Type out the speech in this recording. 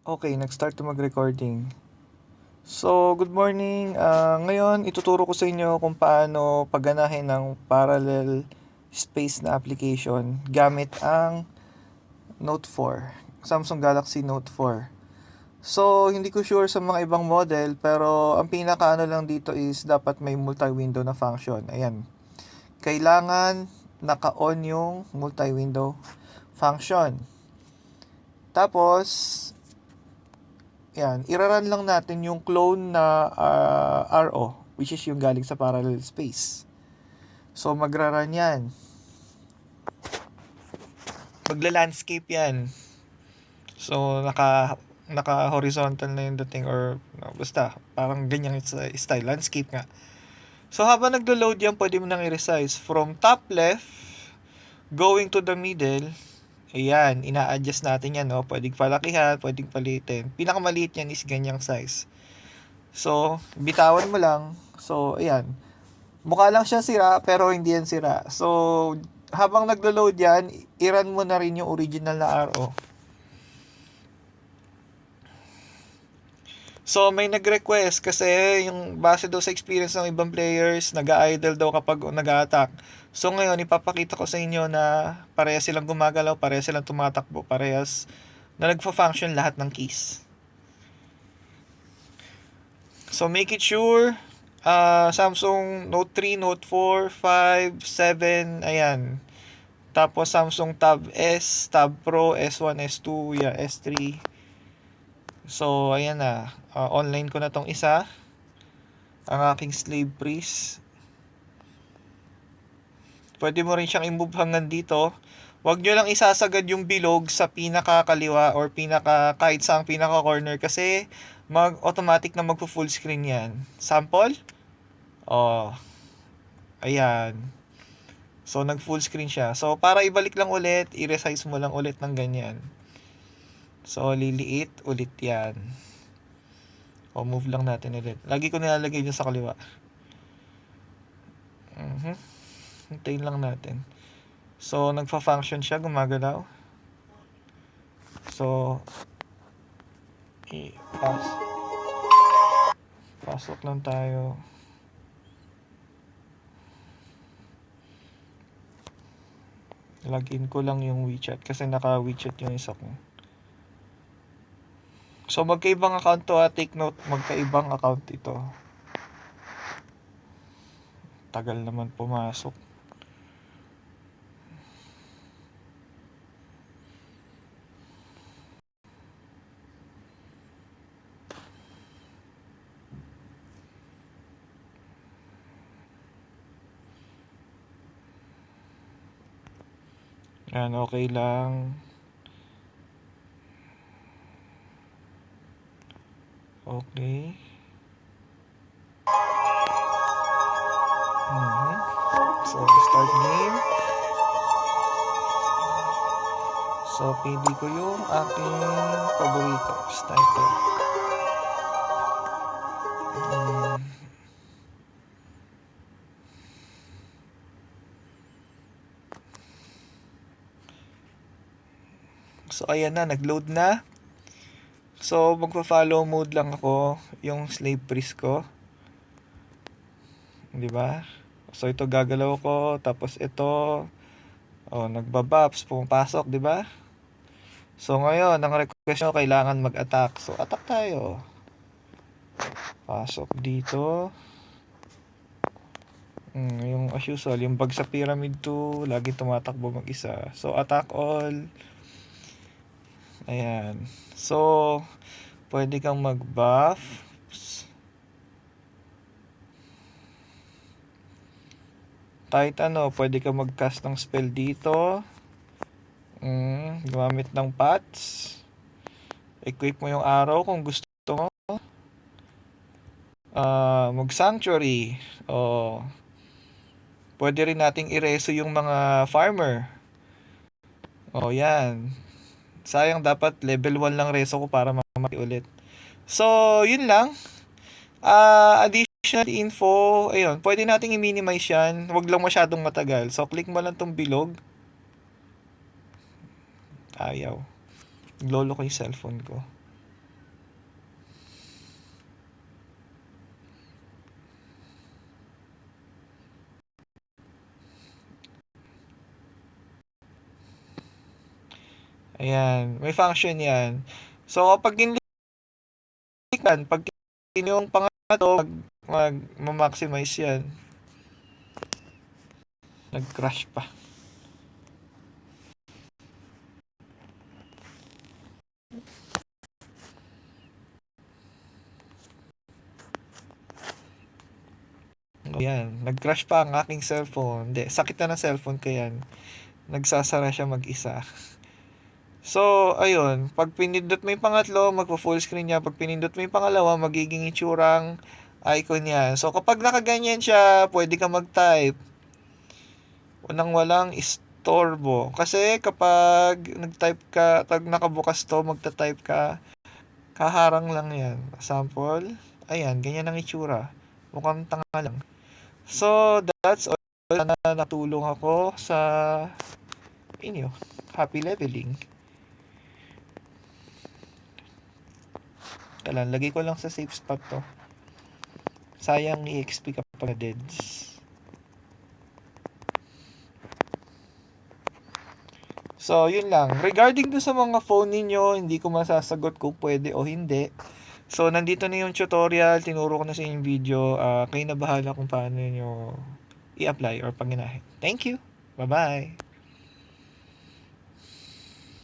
Okay, nag-start to mag-recording. So, good morning. Ngayon, ituturo ko sa inyo kung paano pagganahin ng parallel space na application gamit ang Note 4, Samsung Galaxy Note 4. So, hindi ko sure sa mga ibang model, pero ang pinakaano lang dito is dapat may multi-window na function. Ayan. Kailangan naka-on yung multi-window function. Tapos, yan, iraran lang natin yung clone na RO, which is yung galing sa parallel space. So, magraran yan. Magla-landscape yan. So, naka horizontal na yung dating or basta, parang ganyan style, landscape nga. So, habang naglo-load yan, pwede mo nang i-resize from top left going to the middle. Ayan, ina-adjust natin yan, no? Pwedeng palakihan, pwedeng palitin. Pinakamaliit yan is ganyang size. So, bitawan mo lang. So, ayan. Mukha lang siya sira, pero hindi yan sira. So, habang naglo-load yan, i-run mo na rin yung original na RO. So, may nag-request kasi yung base daw sa experience ng ibang players, nag-idle daw kapag nag-attack. So, ngayon, ipapakita ko sa inyo na parehas silang gumagalaw, parehas silang tumatakbo, parehas na nagfa-function lahat ng keys. So, make it sure Samsung Note 3, Note 4, 5, 7, ayan. Tapos Samsung Tab S, Tab Pro, S1, S2, yeah, S3. So, ayan na. Online ko na tong isa. Ang aking slave priest. Pwede mo rin siyang i-move hanggang dito. Huwag nyo lang isasagad yung bilog sa pinaka-kaliwa or kahit sa pinaka-corner kasi automatic na magpo-full screen yan. Sample? Oh, ayan. So, nag-full screen siya. So, para ibalik lang ulit, i-resize mo lang ulit ng ganyan. So, liliit ulit yan. O, move lang natin ulit. Lagi ko nilalagay dyan sa kaliwa. Hintayin lang natin. So, nagfa-function siya, gumagalaw. So, pasok lang tayo. Login ko lang yung WeChat kasi naka-WeChat yung isa ko. So, magkaibang account to ha. Take note, magkaibang account ito. Tagal naman pumasok. Yan, okay lang. Okay. So, start name. So, pili ko yung aking paborito. Sniper. So, ayan na. Nag-load na. So, magpa-follow mode lang ako yung slave priest ko. Diba? So, ito gagalaw ko. Tapos ito. Nagbabaps. Pumapasok. Diba? So, ngayon, ang request nyo, kailangan mag-attack. So, attack tayo. Pasok dito. Yung as usual, yung bag sa pyramid 2, lagi tumatakbo mag-isa. So, attack all. Ayan. So, pwede kang mag-buff. Kahit pwede kang mag-cast ng spell dito. Gumamit ng pots. Equip mo yung arrow kung gusto mo. Mag-sanctuary. Pwede rin nating i-reso yung mga farmer. Yan. Sayang, dapat level 1 lang reso ko para mamati ulit. So, yun lang. Additional info, ayun, pwede nating i-minimize yan. Huwag lang masyadong matagal. So, click mo lang tong bilog. Ayaw. Lolo ko yung cellphone ko. Ayan, may function yan. So, kapag kinlikan, pag yung pangatlo, mag-maximize yan. Nag-crash pa. Ayan, nag-crash pa ang aking cellphone. Hindi, sakit na ng cellphone ko yan. Nagsasara siya mag-isa. So, ayun, pag pinindot mo yung pangatlo, magpo-full screen niya. Pag pinindot mo yung pangalawa, magiging itsurang icon niya. So, kapag nakaganyan siya, pwede ka mag-type. Walang istorbo. Kasi kapag nag-type ka, pag nakabukas to, magta-type ka, kaharang lang yan. Sample, ayan, ganyan ang itsura. Mukhang tanga lang. So, that's all. Sana natulong ako sa inyo. Happy leveling. Kailan, lagay ko lang sa safe spot to. Sayang i-XP ka pa na deads. So, yun lang. Regarding do sa mga phone ninyo, hindi ko masasagot kung pwede o hindi. So, nandito na yung tutorial. Tinuro ko na sa inyong video. Kayo na bahala kung paano nyo i-apply or panginahin. Thank you. Bye-bye.